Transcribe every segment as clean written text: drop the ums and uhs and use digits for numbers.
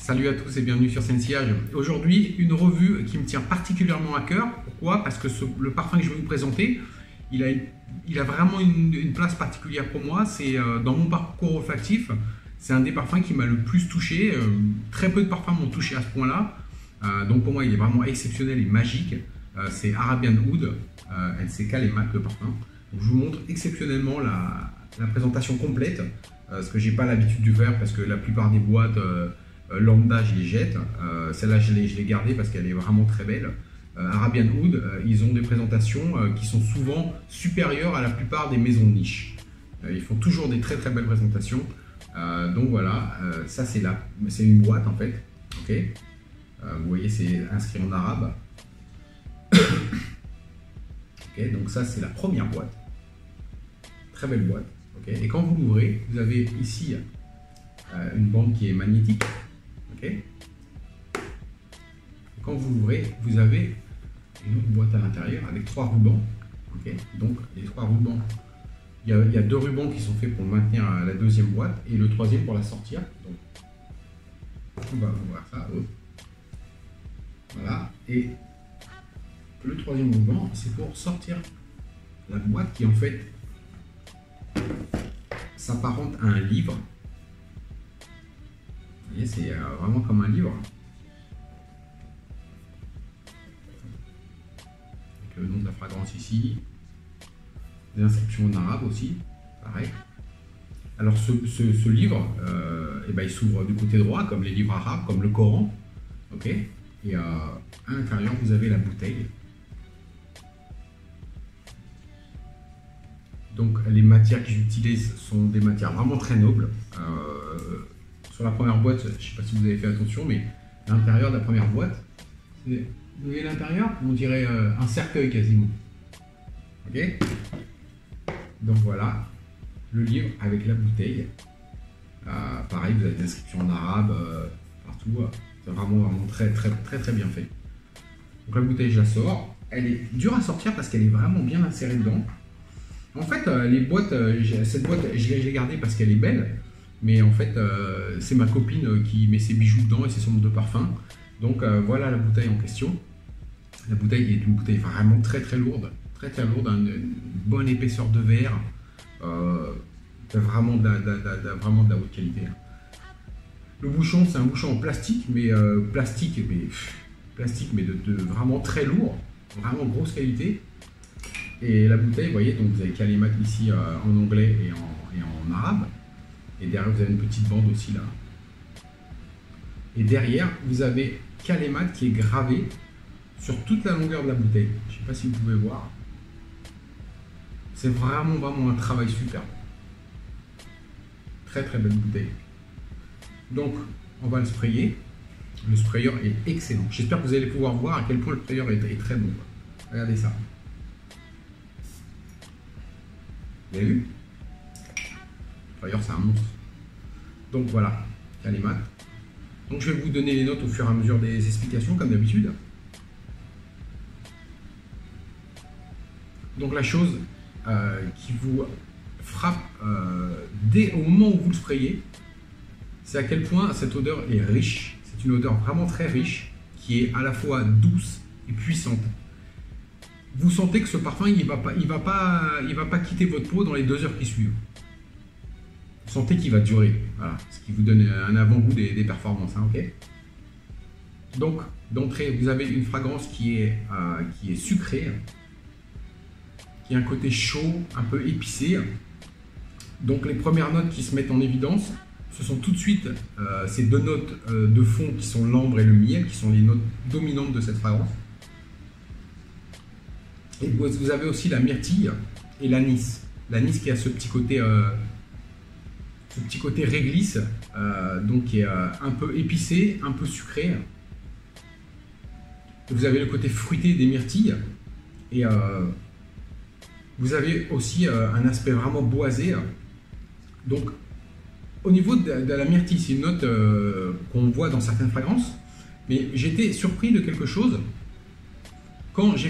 Salut à tous et bienvenue sur Sensillage. Aujourd'hui, une revue qui me tient particulièrement à cœur. Pourquoi? Parce que le parfum que je vais vous présenter, il a vraiment une place particulière pour moi. C'est dans mon parcours olfactif, c'est un des parfums qui m'a le plus touché. Très peu de parfums m'ont touché à ce point-là. Donc pour moi, il est vraiment exceptionnel et magique. C'est Arabian Oud, NCK les Mac le parfum. Donc, je vous montre exceptionnellement la présentation complète, ce que j'ai pas l'habitude de faire parce que la plupart des boîtes lambda je les jette. Celle-là je l'ai gardée parce qu'elle est vraiment très belle. Arabian Oud, ils ont des présentations qui sont souvent supérieures à la plupart des maisons de niche. Ils font toujours des très belles présentations. Donc voilà, ça c'est une boîte en fait. Ok, vous voyez c'est inscrit en arabe. Okay, donc ça c'est la première boîte, très belle boîte. Okay, et quand vous l'ouvrez, vous avez ici une bande qui est magnétique. Okay, et quand vous l'ouvrez, vous avez une autre boîte à l'intérieur avec 3 rubans. Okay, donc les 3 rubans, il y a 2 rubans qui sont faits pour maintenir la deuxième boîte et le troisième pour la sortir. Donc on va voir ça. Voilà, et le troisième ruban, c'est pour sortir la boîte qui en fait s'apparente à un livre. Vous voyez, c'est vraiment comme un livre. Avec le nom de la fragrance ici. Des instructions en arabe aussi, pareil. Alors ce livre, eh ben, il s'ouvre du côté droit, comme les livres arabes, comme le Coran. Okay, et à l'intérieur, vous avez la bouteille. Donc les matières que j'utilise sont des matières vraiment très nobles. Sur la première boîte, je ne sais pas si vous avez fait attention, mais l'intérieur de la première boîte, vous voyez l'intérieur, on dirait un cercueil quasiment. Ok. Donc voilà, le livre avec la bouteille. Pareil, vous avez des inscriptions en arabe partout. C'est vraiment très bien fait. Donc la bouteille, je la sors. Elle est dure à sortir parce qu'elle est vraiment bien insérée dedans. En fait, les boîtes, cette boîte, je l'ai gardée parce qu'elle est belle, mais en fait, c'est ma copine qui met ses bijoux dedans et c'est son de parfum. Donc voilà la bouteille en question. La bouteille est une bouteille vraiment très lourde, une bonne épaisseur de verre, vraiment de la haute qualité. Le bouchon, c'est un bouchon en plastique, mais plastique, mais de vraiment très lourd, vraiment grosse qualité. Et la bouteille, vous voyez, donc vous avez Kalimat ici en anglais et en arabe. Et derrière, vous avez une petite bande aussi là. Et derrière, vous avez Kalimat qui est gravé sur toute la longueur de la bouteille. Je ne sais pas si vous pouvez voir. C'est vraiment un travail super. Très belle bouteille. Donc, on va le sprayer. Le sprayer est excellent. J'espère que vous allez pouvoir voir à quel point le sprayer est très bon. Regardez ça. Vous avez vu? D'ailleurs, c'est un monstre. Donc voilà, Kalimat. Donc je vais vous donner les notes au fur et à mesure des explications, comme d'habitude. Donc la chose qui vous frappe au moment où vous le sprayez, c'est à quel point cette odeur est riche. C'est une odeur vraiment très riche, qui est à la fois douce et puissante. Vous sentez que ce parfum, il va pas quitter votre peau dans les 2 heures qui suivent. Vous sentez qu'il va durer, voilà, ce qui vous donne un avant-goût des performances, hein, ok. Donc, d'entrée, vous avez une fragrance qui est sucrée, qui a un côté chaud, un peu épicé. Donc, les premières notes qui se mettent en évidence, ce sont tout de suite ces 2 notes de fond qui sont l'ambre et le miel, qui sont les notes dominantes de cette fragrance. Et vous avez aussi la myrtille et l'anis. L'anis qui a ce petit côté réglisse, donc qui est un peu épicé, un peu sucré. Vous avez le côté fruité des myrtilles. Et vous avez aussi un aspect vraiment boisé. Donc au niveau de la myrtille, c'est une note qu'on voit dans certaines fragrances. Mais j'étais surpris de quelque chose. Quand j'ai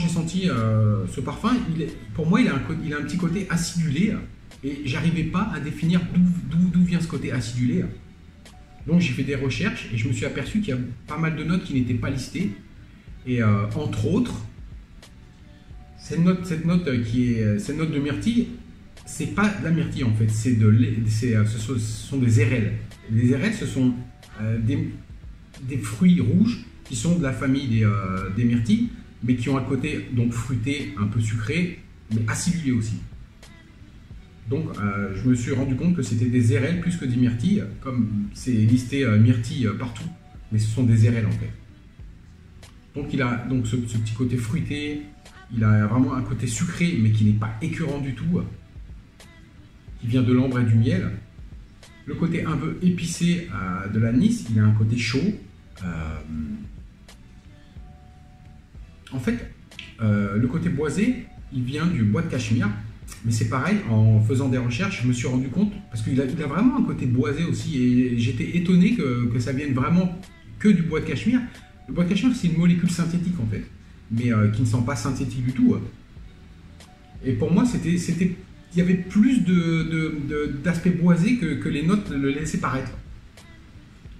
senti ce parfum, pour moi, il a un petit côté acidulé et j'arrivais pas à définir d'où vient ce côté acidulé. Donc j'ai fait des recherches et je me suis aperçu qu'il y a pas mal de notes qui n'étaient pas listées. Et entre autres, cette note de myrtille, c'est pas de la myrtille en fait, ce sont des érelles. Les érelles, ce sont des fruits rouges qui sont de la famille des myrtilles, mais qui ont un côté donc fruité, un peu sucré, mais acidulé aussi. Donc je me suis rendu compte que c'était des érelles plus que des myrtilles, comme c'est listé myrtille partout, mais ce sont des érelles en fait. Donc il a donc ce petit côté fruité, il a vraiment un côté sucré, mais qui n'est pas écœurant du tout, qui vient de l'ambre et du miel. Le côté un peu épicé de l'anis, il a un côté chaud. En fait, le côté boisé, il vient du bois de Cachemire. Mais c'est pareil, en faisant des recherches, je me suis rendu compte, parce qu'il a vraiment un côté boisé aussi, et j'étais étonné que ça vienne vraiment que du bois de Cachemire. Le bois de Cachemire, c'est une molécule synthétique en fait, mais qui ne sent pas synthétique du tout. Et pour moi, il y avait plus d'aspect boisé que les notes le laissaient paraître.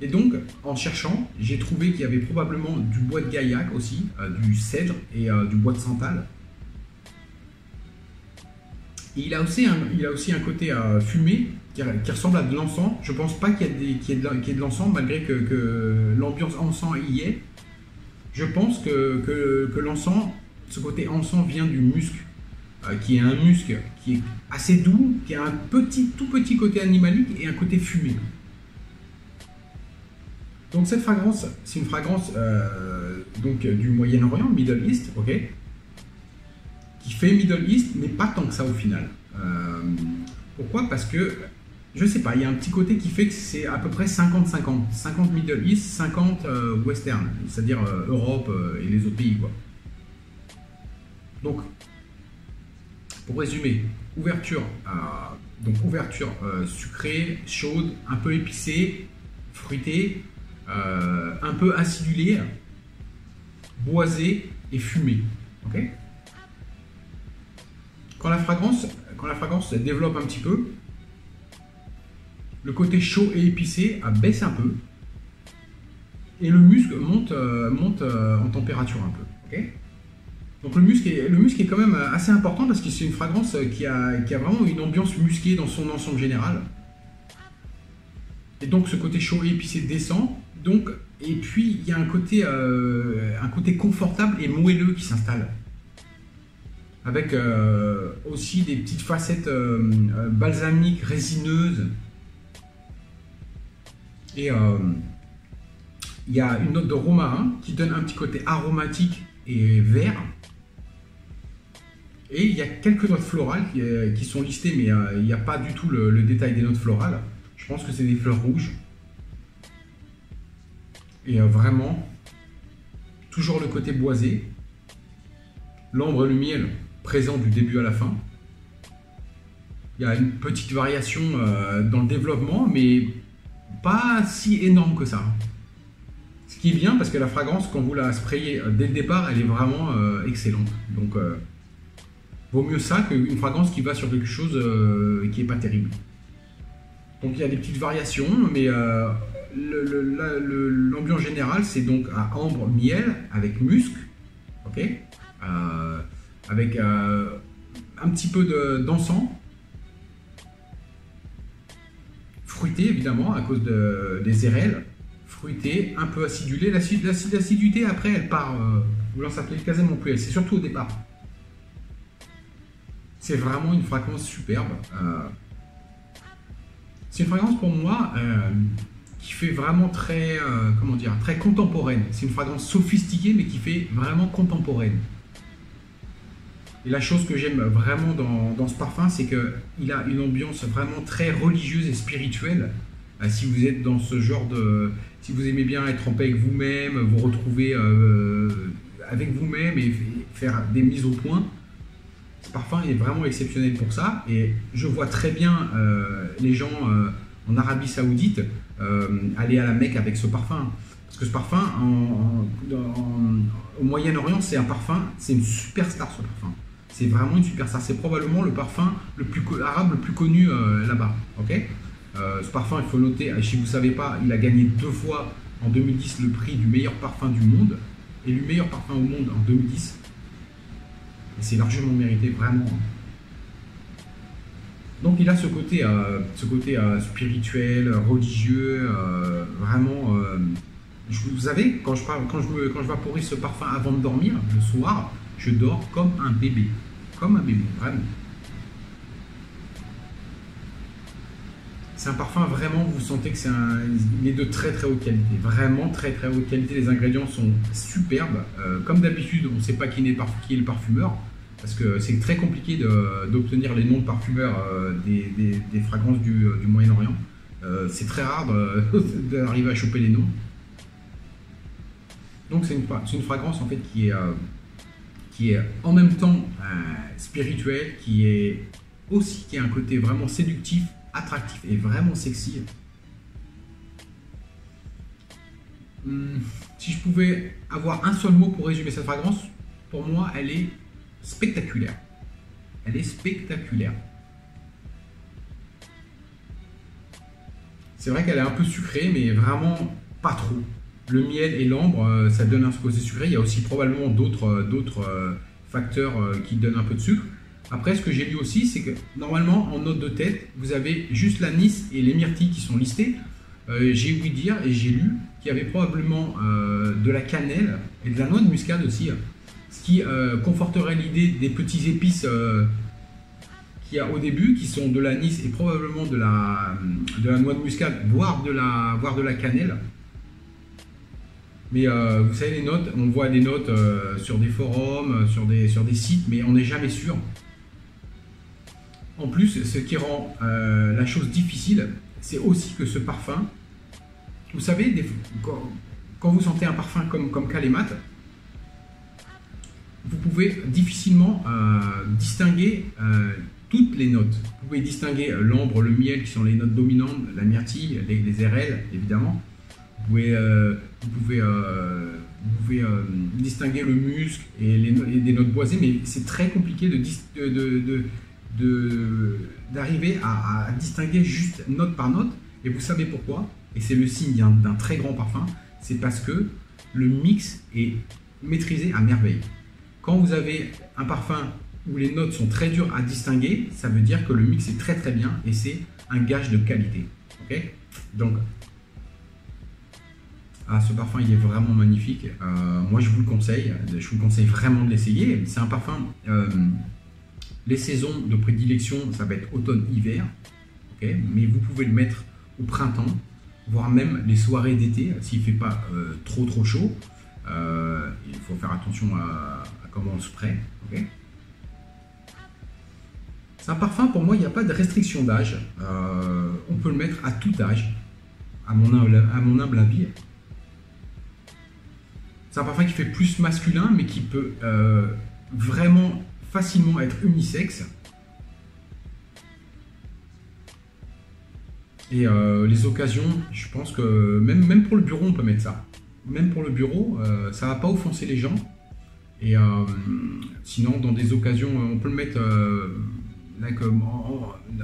Et donc, en cherchant, j'ai trouvé qu'il y avait probablement du bois de gaillac aussi, du cèdre et du bois de santal. Et il a aussi un côté fumé qui ressemble à de l'encens. Je ne pense pas qu'il y ait de l'encens, malgré que l'ambiance encens y est. Je pense que l'encens, ce côté encens vient du musc, qui est un musc qui est assez doux, qui a un tout petit côté animalique et un côté fumé. Donc cette fragrance, c'est une fragrance donc, du Moyen-Orient, Middle East, ok, qui fait Middle East, mais pas tant que ça au final. Pourquoi? Parce que, je sais pas, il y a un petit côté qui fait que c'est à peu près 50-50. 50 Middle East, 50 Western, c'est-à-dire Europe et les autres pays, quoi. Donc, pour résumer, ouverture sucrée, chaude, un peu épicée, fruitée, un peu acidulée, boisée et fumée. Okay. Quand la fragrance se développe un petit peu, le côté chaud et épicé baisse un peu et le musc monte en température un peu. Okay. Donc le musc est quand même assez important parce que c'est une fragrance qui a vraiment une ambiance musquée dans son ensemble général. Et donc ce côté chaud et épicé descend. Donc, et puis il y a un côté confortable et moelleux qui s'installe. Avec aussi des petites facettes balsamiques, résineuses. Et il y a une note de romarin qui donne un petit côté aromatique et vert. Et il y a quelques notes florales qui sont listées, mais il n'y a pas du tout le détail des notes florales. Je pense que c'est des fleurs rouges. Et vraiment, toujours le côté boisé. L'ambre et le miel présent du début à la fin. Il y a une petite variation dans le développement, mais pas si énorme que ça. Ce qui est bien parce que la fragrance, quand vous la sprayez dès le départ, elle est vraiment excellente. Donc, vaut mieux ça qu'une fragrance qui va sur quelque chose qui n'est pas terrible. Donc, il y a des petites variations, mais l'ambiance générale, c'est donc à ambre, miel avec musc, ok, avec un petit peu d'encens, fruité évidemment à cause des érelles, fruité, un peu acidulé. L'acidité après elle part, vous n'en s'appelez quasiment plus, c'est surtout au départ. C'est vraiment une fragrance superbe. C'est une fragrance pour moi qui fait vraiment très, comment dire, très contemporaine. C'est une fragrance sophistiquée mais qui fait vraiment contemporaine. Et la chose que j'aime vraiment dans ce parfum, c'est qu'il a une ambiance vraiment très religieuse et spirituelle. Si vous êtes dans ce genre de... Si vous aimez bien être en paix avec vous-même, vous retrouver avec vous-même et faire des mises au point, ce parfum est vraiment exceptionnel pour ça. Et je vois très bien les gens en Arabie Saoudite aller à la Mecque avec ce parfum. Parce que ce parfum, au Moyen-Orient, c'est un parfum, c'est une superstar ce parfum. C'est vraiment une superstar. C'est probablement le parfum arabe le plus connu là-bas. Okay, Ce parfum, il faut noter, si vous ne savez pas, il a gagné 2 fois en 2010 le prix du meilleur parfum du monde, élu meilleur parfum au monde en 2010. Et c'est largement mérité, vraiment. Donc il a ce côté spirituel, religieux, vraiment. Vous savez, quand je vaporise ce parfum avant de dormir, le soir, je dors comme un bébé. Comme un bébé, vraiment. C'est un parfum vraiment, vous sentez que il est de très très haute qualité, vraiment très très haute qualité, les ingrédients sont superbes. Comme d'habitude, on ne sait pas qui est le parfumeur, parce que c'est très compliqué d'obtenir les noms de parfumeurs des fragrances du Moyen-Orient. C'est très rare d'arriver à choper les noms. Donc c'est une fragrance en fait qui est en même temps spirituelle, qui a un côté vraiment séductif, attractif et vraiment sexy. Si je pouvais avoir un seul mot pour résumer cette fragrance, pour moi, elle est spectaculaire. Elle est spectaculaire. C'est vrai qu'elle est un peu sucrée, mais vraiment pas trop. Le miel et l'ambre, ça donne un côté sucré. Il y a aussi probablement d'autres facteurs qui donnent un peu de sucre. Après, ce que j'ai lu aussi, c'est que normalement, en note de tête, vous avez juste l'anis et les myrtilles qui sont listés. J'ai ouï dire et j'ai lu qu'il y avait probablement de la cannelle et de la noix de muscade aussi, ce qui conforterait l'idée des petits épices qu'il y a au début, qui sont de l'anis et probablement de la noix de muscade, voire de la cannelle. Mais vous savez, les notes, on voit des notes sur des forums, sur des sites, mais on n'est jamais sûr. En plus, ce qui rend la chose difficile, c'est aussi que ce parfum, vous savez, quand vous sentez un parfum comme Kalemat, vous pouvez difficilement distinguer toutes les notes. Vous pouvez distinguer l'ambre, le miel qui sont les notes dominantes, la myrtille, les RL évidemment. Vous pouvez distinguer le musc et des notes boisées, mais c'est très compliqué d'arriver à distinguer juste note par note. Et vous savez pourquoi? Et c'est le signe d'un très grand parfum, c'est parce que le mix est maîtrisé à merveille. Quand vous avez un parfum où les notes sont très dures à distinguer, ça veut dire que le mix est très très bien et c'est un gage de qualité. Okay, donc, ce parfum il est vraiment magnifique. Moi je vous le conseille vraiment de l'essayer. C'est un parfum, les saisons de prédilection, ça va être automne-hiver, okay, mais vous pouvez le mettre au printemps, voire même les soirées d'été, s'il ne fait pas trop chaud. Il faut faire attention à comment on se spray. Okay. C'est un parfum, pour moi, il n'y a pas de restriction d'âge. On peut le mettre à tout âge, à mon humble avis. C'est un parfum qui fait plus masculin, mais qui peut vraiment facilement être unisexe. Et les occasions, je pense que même pour le bureau, on peut mettre ça. Même pour le bureau, ça ne va pas offenser les gens. Et sinon, dans des occasions, on peut le mettre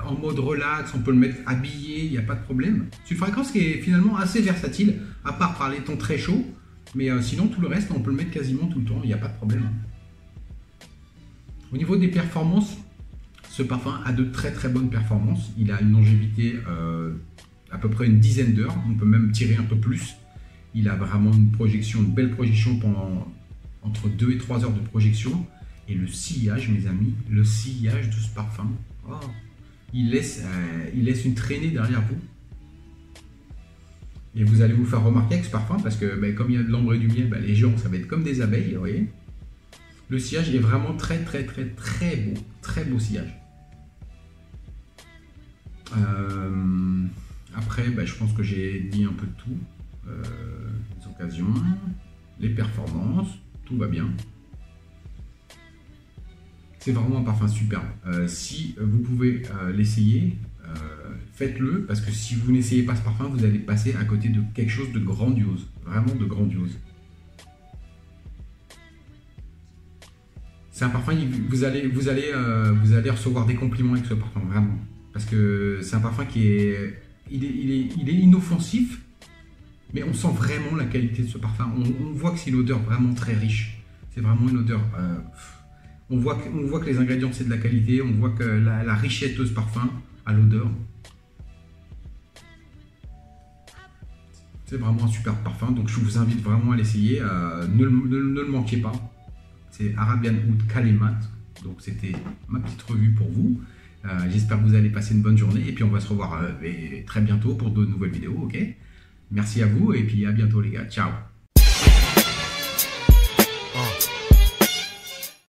en mode relax, on peut le mettre habillé, il n'y a pas de problème. C'est une fragrance qui est finalement assez versatile, à part par les temps très chauds. Mais sinon, tout le reste, on peut le mettre quasiment tout le temps, il n'y a pas de problème. Au niveau des performances, ce parfum a de très très bonnes performances. Il a une longévité à peu près une dizaine d'heures, on peut même tirer un peu plus. Il a vraiment une belle projection pendant entre 2 et 3 heures de projection. Et le sillage, mes amis, le sillage de ce parfum, oh, il laisse une traînée derrière vous. Et vous allez vous faire remarquer avec ce parfum parce que comme il y a de l'ambre et du miel, les gens, ça va être comme des abeilles, vous voyez. Le sillage est vraiment très très très très beau, très beau sillage. Après, je pense que j'ai dit un peu de tout. Les occasions, les performances, tout va bien. C'est vraiment un parfum superbe. Si vous pouvez l'essayer, faites-le, parce que si vous n'essayez pas ce parfum, vous allez passer à côté de quelque chose de grandiose, vraiment de grandiose. C'est un parfum, vous allez recevoir des compliments avec ce parfum, vraiment. Parce que c'est un parfum qui est il est inoffensif, mais on sent vraiment la qualité de ce parfum. On voit que c'est une odeur vraiment très riche. C'est vraiment une odeur... on voit que les ingrédients, c'est de la qualité. On voit que la richesse de ce parfum à l'odeur. C'est vraiment un super parfum. Donc, je vous invite vraiment à l'essayer. Ne le manquez pas. C'est Arabian Oud Kalimat. Donc, c'était ma petite revue pour vous. J'espère que vous allez passer une bonne journée. Et puis, on va se revoir très bientôt pour de nouvelles vidéos. Ok ? Merci à vous et puis à bientôt les gars. Ciao.